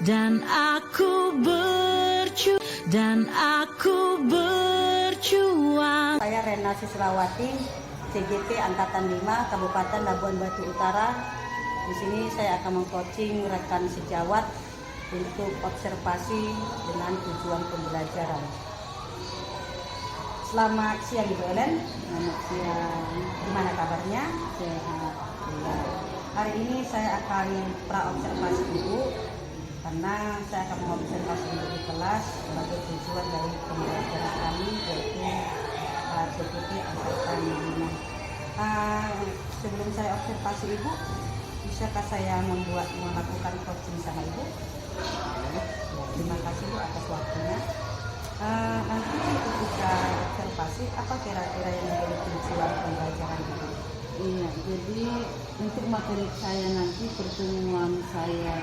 dan aku berjuang. Saya Rena Sisrawati, CGT Angkatan 5, Kabupaten Labuan Batu Utara. Di sini saya akan mengcoaching rekan sejawat untuk observasi dengan tujuan pembelajaran. Selamat siang Ibu Ellen. Selamat siang. Gimana kabarnya? Sehat. Ya. Hari ini saya akan pra-observasi Ibu karena saya akan mengobservasi Ibu di kelas sebagai tujuan dari pembelajaran kami, yaitu CGT Angkatan 5. Sebelum saya observasi Ibu, bisakah saya melakukan coaching sama Ibu? Ya, terima kasih Bu atas waktunya. Nanti ketika observasi, apa kira-kira yang menjadi tujuan pembelajaran Ibu? Iya, jadi untuk materi saya nanti pertemuan saya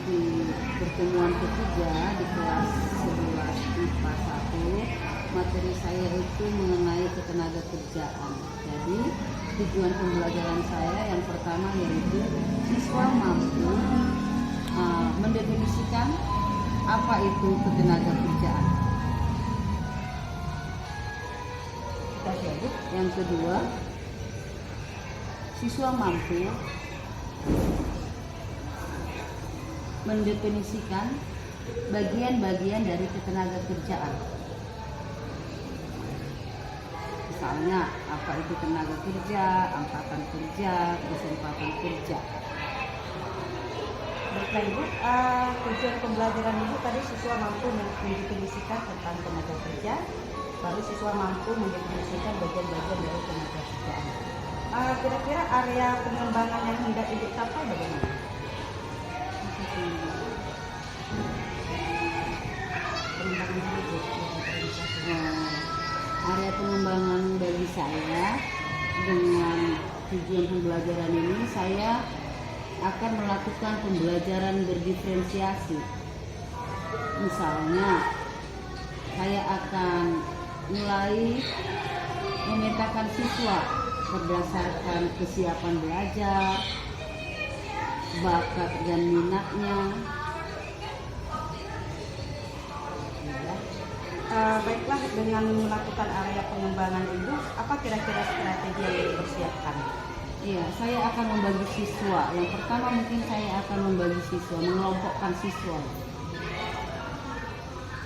di pertemuan ketiga di kelas 11 IPA 1, materi saya itu mengenai ketenaga kerjaan. Jadi tujuan pembelajaran saya yang pertama yaitu siswa mampu mendefinisikan apa itu ketenaga kerjaan. Yang kedua, siswa mampu mendefinisikan bagian-bagian dari ketenaga kerjaan. Misalnya, apa itu tenaga kerja, angkatan kerja, kesempatan kerja. Baiklah Ibu, tujuan pembelajaran Ibu tadi siswa mampu mendefinisikan tentang tenaga kerja, lalu siswa mampu mendefinisikan bagian-bagian dari tenaga kerjaan. Kira-kira area pengembangan yang hendak Ibu capai bagaimana? Area pengembangan bagi saya dengan tujuan pembelajaran ini, saya akan melakukan pembelajaran berdiferensiasi. Misalnya, saya akan mulai memetakan siswa berdasarkan kesiapan belajar, bakat dan minatnya. Baiklah, dengan melakukan area pengembangan Ibu, apa kira-kira strategi yang dipersiapkan? Iya, saya akan membagi siswa. Yang pertama mungkin saya akan membagi siswa, mengelompokkan siswa.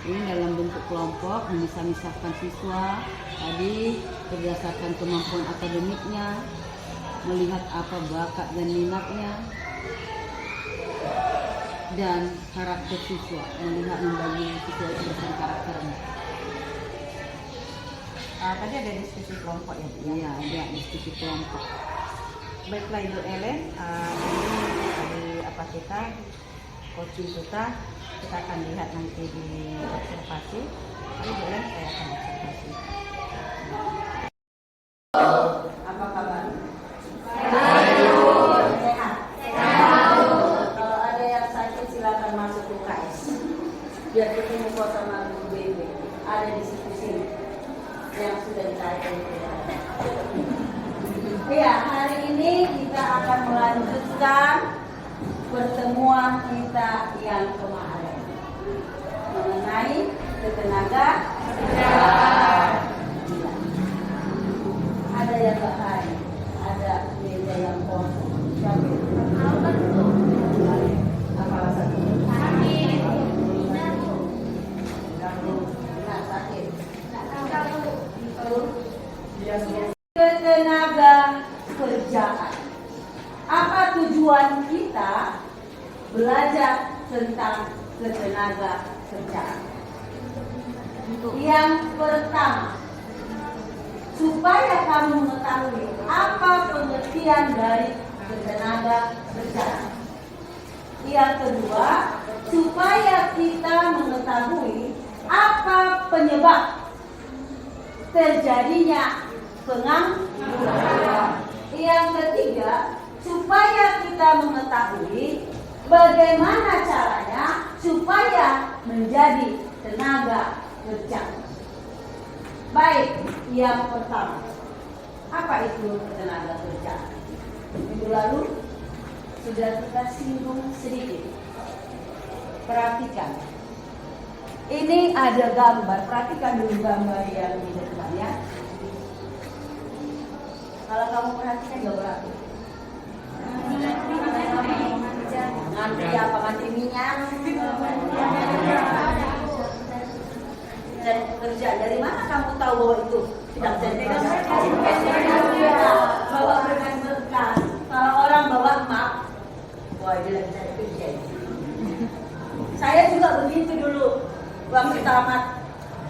Ini dalam bentuk kelompok, memisah-misahkan siswa. Tadi berdasarkan kemampuan akademiknya, melihat apa bakat dan minatnya, dan karakter siswa, melihat membagi siswa berdasarkan karakternya. Tadi ada diskusi kelompok ya Bu? Iya, ada diskusi kelompok. Baiklah Ibu Ellen, ini tadi apa kita coaching kita akan lihat nanti di observasi. Lalu Ibu Ellen saya akan observasi. Apa kabar? Sehat. Kalau ada yang sakit silakan masuk UKS. Biar ketemu sama Bu BB. Ada di sini yang sudah ditarik. Ya, hari ini kita akan melanjutkan pertemuan kita yang kemarin mengenai ketenaga kerjaan. Ada yang bahari, ada meja yang kosong. Apa itu? Apa alasannya? Sakit. Tidak sakit. Ketenaga kerjaan. Apa tujuan kita belajar tentang ketenaga kerjaan? Yang pertama, supaya kamu mengetahui apa pengertian dari ketenaga kerjaan. Yang kedua, supaya kita mengetahui apa penyebab terjadinya pengangguran. Yang ketiga, supaya kita mengetahui bagaimana caranya supaya menjadi tenaga kerja. Baik, yang pertama, apa itu tenaga kerja? Minggu lalu sudah kita singgung sedikit. perhatikan. Ini ada gambar, perhatikan dulu gambar yang di depan ya. Kalau kamu perhatikan gambar apa? Ngantri apa? Ngantri minyak? Dan kerja dari mana kamu tahu bahwa itu tidak centekan? Bawa berkas berkas. Kalau orang bawa map, wah dia lagi cari kerja. Saya juga begitu dulu waktu tamat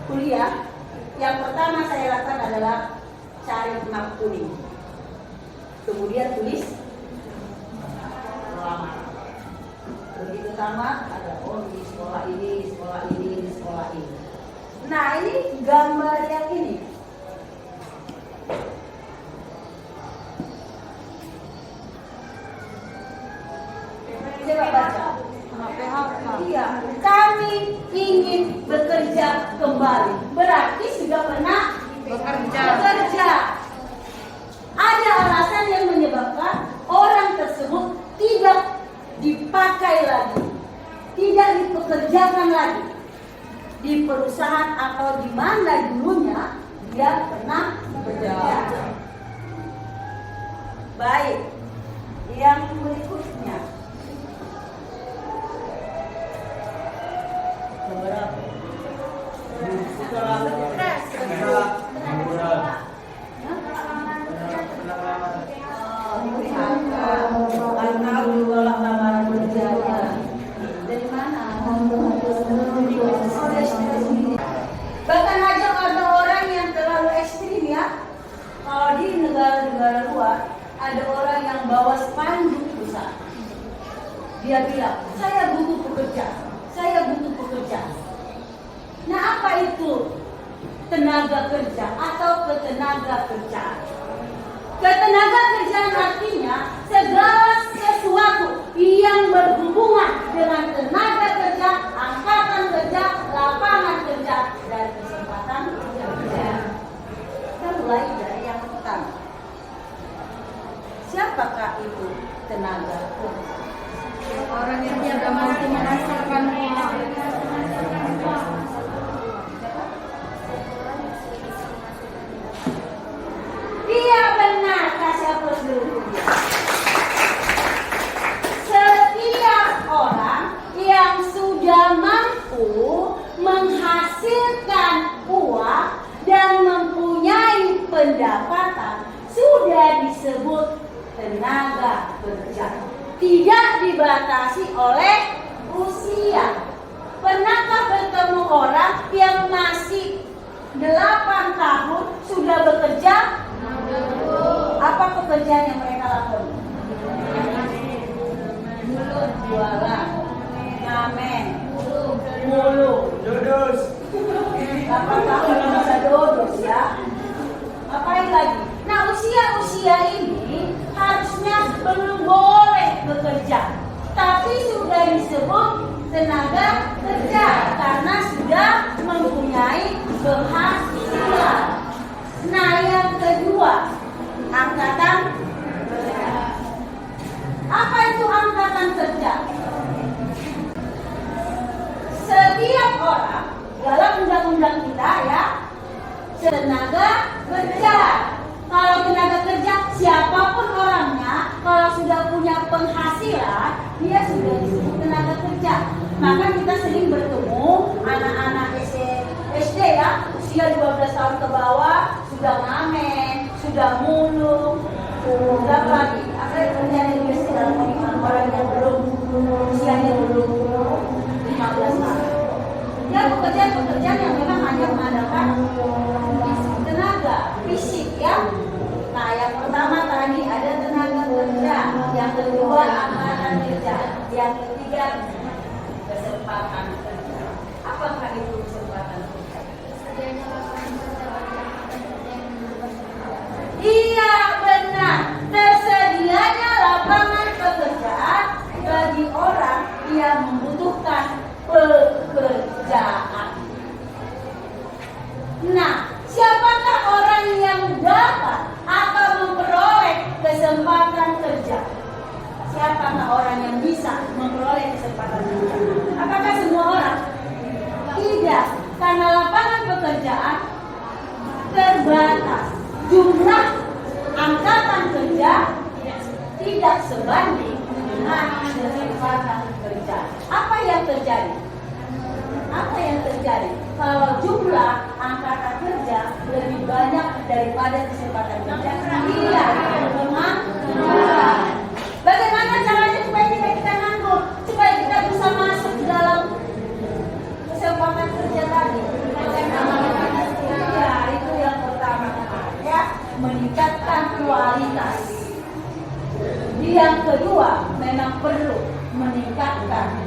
kuliah. Yang pertama saya lakukan adalah cari map kuning. Kemudian tulis lamar. Begitu tamat ada di sekolah ini, di sekolah ini, di sekolah ini. Nah ini gambar yang ini. Coba baca. Iya, kami ingin bekerja kembali. Berarti sudah pernah bekerja. Ada alasan yang menyebabkan orang tersebut tidak dipakai lagi, tidak dipekerjakan lagi di perusahaan atau di mana dulunya dia pernah bekerja. Baik, yang berikutnya. Beberapa. Dari mana? Bahkan aja ada orang yang terlalu ekstrim ya. Kalau di negara-negara luar ada orang yang bawa spanduk besar. Dia bilang, saya butuh pekerja, saya butuh pekerja. Nah apa itu tenaga kerja atau ketenaga kerjaan? Ketenaga kerjaan artinya segala sesuatu yang berhubungan dengan tenaga kerja, angkatan kerja, lapangan kerja, dan kesempatan kerja. Kita mulai dari yang pertama. Siapakah itu tenaga kerja? Orang yang sudah mampu menghasilkan uang. Iya benar, kasih aplaus dulu. Setiap orang yang sudah mampu menghasilkan uang dan mempunyai pendapatan sudah disebut tenaga kerja. Tidak dibatasi oleh usia. Pernahkah bertemu orang yang masih 8 tahun sudah bekerja? Apa pekerjaan yang mereka lakukan? Mulut jualan, ngamen, mulu, dodos. 8 tahun bisa dodos ya. Apain lagi? Nah usia ini harusnya belum boleh bekerja, tapi sudah disebut tenaga kerja karena sudah mempunyai penghasilan. Nah yang kedua, angkatan kerja. Apa itu angkatan kerja? Setiap orang dalam undang-undang kita ya, tenaga kerja. Kalau tenaga kerja siapapun orangnya, kalau sudah punya penghasilan, dia sudah disebut tenaga kerja. Maka kita sering bertemu anak-anak SD ya, usia 12 tahun ke bawah sudah ngamen, sudah mulung, berapa lagi? Apa yang terjadi di SD dalam pernikahan orang yang belum usianya belum 15 tahun? Ya pekerjaan yang memang hanya mengandalkan tenaga fisik ya. Nah yang pertama tadi ada tenaga kerja, yang kedua angkatan kerja, yang ketiga kesempatan kerja. Apakah itu kesempatan kerja? Iya benar, tersedianya lapangan pekerjaan bagi orang yang membutuhkan pekerjaan. Nah, siapakah orang yang dapat atau memperoleh kesempatan kerja? Siapakah orang yang bisa memperoleh kesempatan kerja? Apakah terjadi? Apa yang terjadi? Kalau jumlah angkatan kerja lebih banyak daripada kesempatan kerja, iya, memang. Bagaimana caranya supaya tidak kita nganggur, supaya kita bisa masuk dalam kesempatan kerja tadi? Ya, itu yang pertama, ya, meningkatkan kualitas. Yang kedua, memang perlu meningkatkan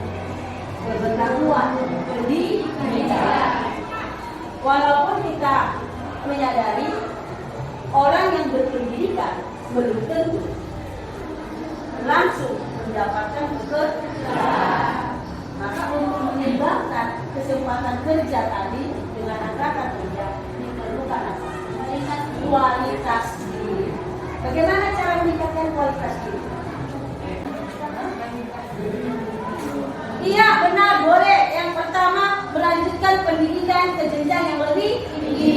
pengetahuan pendidikan. Walaupun kita menyadari orang yang berpendidikan belum tentu langsung mendapatkan pekerjaan. Maka untuk menyeimbangkan kesempatan kerja tadi dengan angkatan kerja diperlukan apa? Meningkat kualitas diri. Bagaimana cara meningkatkan kualitas diri? Iya, benar, boleh. Yang pertama, melanjutkan pendidikan ke jenjang yang lebih tinggi.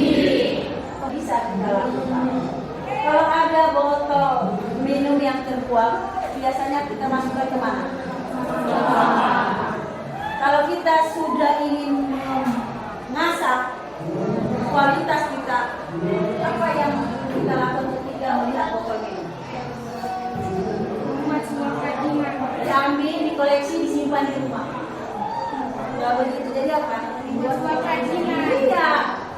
Bisa kita lakukan. Kalau ada botol minum yang terbuang, biasanya kita masukkan ke mana? Kalau kita sudah ingin mengasah kualitas kita, apa yang kita lakukan ketika melihat botol minum? Diambil, dikoleksi, disimpan di rumah. Tidak begitu, jadi apa? Dibuat kerajinan. Iya,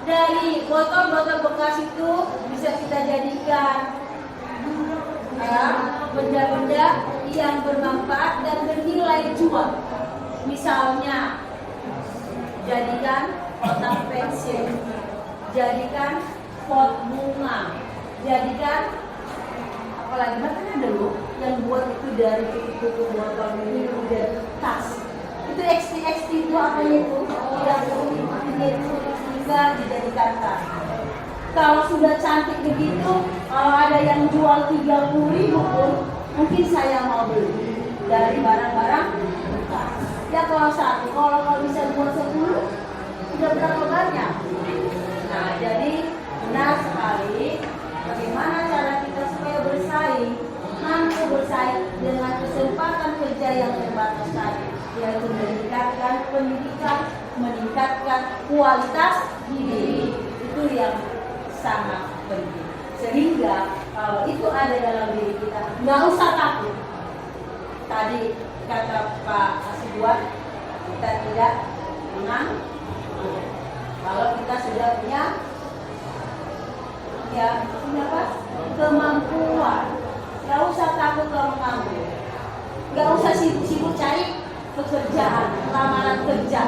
dari botol-botol bekas itu bisa kita jadikan benda-benda yang bermanfaat dan bernilai jual. Misalnya, jadikan kotak pensil, jadikan pot bunga, jadikan apalagi bahkan ada loh yang buat itu dari tutup botol minum dan tas. Itu XT itu apa itu? Yang itu tinggal dijadikan tas. Kalau sudah cantik begitu, kalau ada yang jual 30.000 pun mungkin saya mau beli dari barang-barang bekas. Ya kalau satu, kalau bisa buat 10, sudah berapa banyak? Nah, jadi benar sekali. Bagaimana cara kita supaya bersaing, mampu bersaing dengan kesempatan kerja yang terbatas tadi, yaitu meningkatkan pendidikan, meningkatkan kualitas diri. Itu yang sangat penting. Sehingga kalau itu ada dalam diri kita, nggak usah takut. Tadi kata Pak Asibuan, kita tidak menganggur. Kalau kita sudah punya kemampuan, nggak usah takut kalau menganggur, nggak usah sibuk-sibuk cari pekerjaan, lamaran kerja.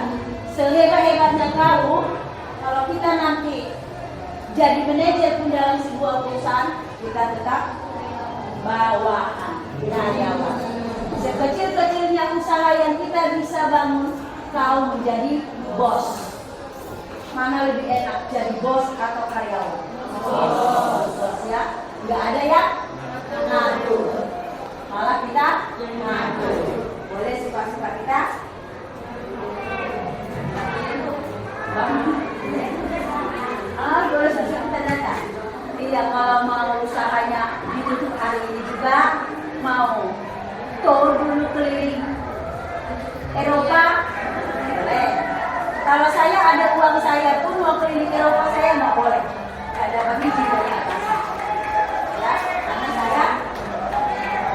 Sehebat-hebatnya kalau kita nanti jadi manajer pun dalam sebuah perusahaan, kita tetap bawahan, karyawan. Sekecil-kecilnya usaha yang kita bisa bangun, kau menjadi bos. Mana lebih enak, jadi bos atau karyawan? Bos ya, nggak ada ya ngatur, malah kita ngatur. Boleh sifat-sifat kita? Boleh sifat kita datang. Iya, kalau mau usahanya ditutup hari ini juga, mau tour dulu keliling Eropa, boleh. Kalau saya ada uang saya pun mau keliling Eropa saya nggak boleh. Ada bagi dari atas. Ya, karena saya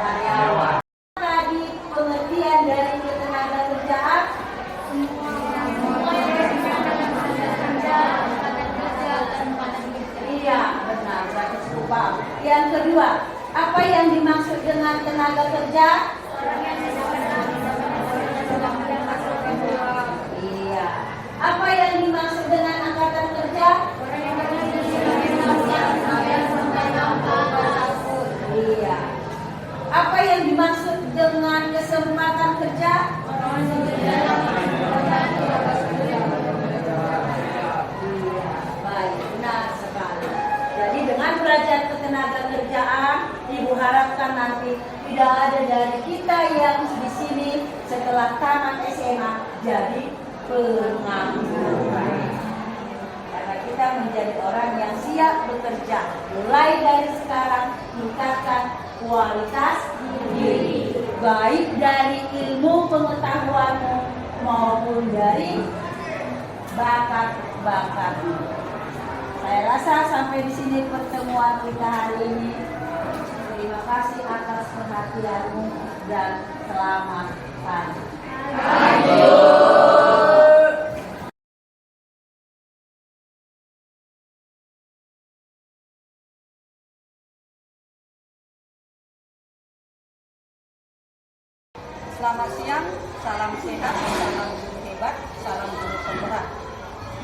karyawan. Tadi pengertian dari ketenaga kerjaan. Iya, benar. Berarti cukup paham. Yang kedua, apa yang dimaksud dengan tenaga kerja? Iya. Apa yang dimaksud dengan angkatan kerja? Iya. Apa yang dimaksud dengan kesempatan kerja? Iya. Baik, benar sekali. Jadi dengan belajar ketenaga kerjaan, Ibu harapkan nanti tidak ada dari kita yang di sini setelah tamat SMA jadi pengangguran. Karena kita menjadi orang yang siap bekerja, mulai dari sekarang meningkatkan kualitas diri, baik dari ilmu pengetahuanmu maupun maupun dari bakat-bakatmu. Saya rasa sampai di sini pertemuan kita hari ini. Terima kasih atas perhatianmu dan selamat pagi. Selamat siang, salam sehat, salam guru hebat, salam guru penggerak.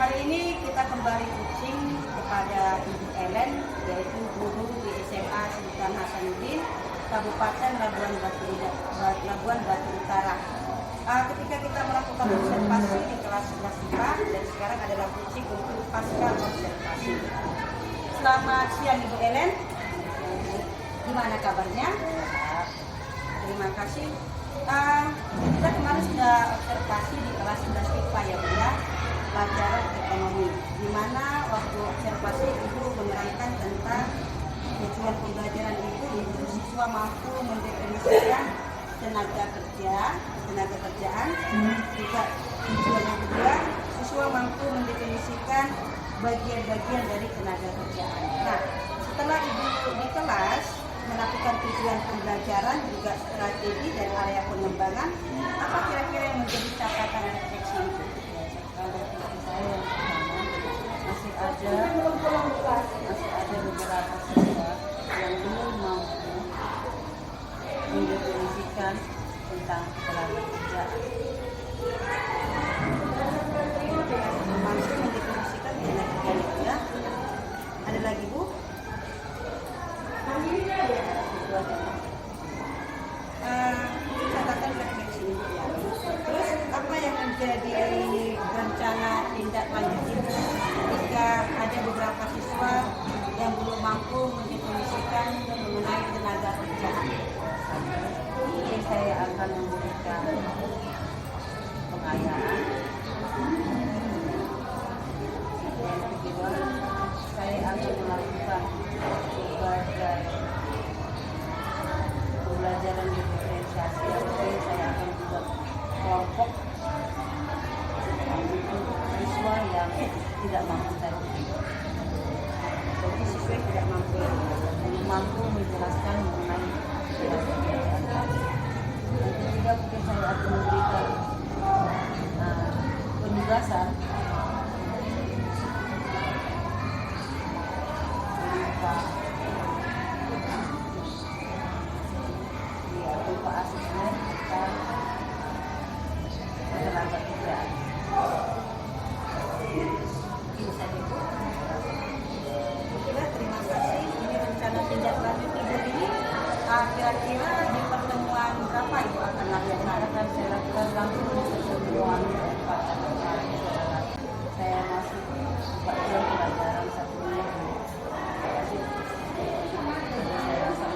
Hari ini kita kembali coaching kepada Ibu Ellen, yaitu guru di SMA Sultan Hasanuddin, Kabupaten Labuan Batu Utara. Ketika kita melakukan observasi di kelas 11 IPA, dan sekarang adalah coaching untuk pasca observasi. Selamat siang Ibu Ellen, gimana kabarnya? Terima kasih. Kita kemarin sudah observasi di kelas 11 IPA ya Bu ya, pelajaran ekonomi, di mana waktu observasi Ibu menerangkan tentang tujuan pembelajaran itu siswa mampu mendefinisikan tenaga kerjaan, juga tujuan yang kedua siswa mampu mendefinisikan bagian-bagian dari tenaga kerjaan. Nah, setelah Ibu di kelas melakukan tujuan pembelajaran juga strategi dan area pengembangan, apa kira-kira yang menjadi catatan refleksi itu? Saya masih ada beberapa siswa yang belum mampu mendefinisikan tentang tenaga kerjaan. Mampu mendefinisikan tenaga kerjaan ya. Ada lagi Bu? Catatan refleksi Ibu ya. Terus apa yang menjadi rencana tindak lanjut Ibu jika ada beberapa siswa yang belum mampu mendefinisikan mengenai tenaga kerjaan? Ini saya akan memberikan pengayaan. Yang kedua, saya akan melakukan berbagai pembelajaran diferensiasi. Jadi saya akan buat kelompok untuk siswa yang tidak mampu tadi. Jadi siswa yang tidak mampu menjelaskan mengenai pekerjaan. Yang ketiga mungkin saya akan memberikan penugasan berupa asesmen tentang tenaga kerjaan. Itu saja Bu. Terima kasih. Ini rencana tindak lanjut Ibu ini kira-kira di pertemuan berapa Ibu akan lakukan? Akan saya lakukan langsung di pertemuan pada hari saya masih buka jam pelajaran 1 minggu. Saya rasa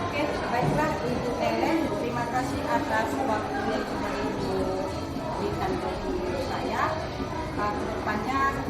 Oke, baiklah Ibu Ellen, terima kasih atas waktu yang sudah Ibu berikan bagi saya. Kedepannya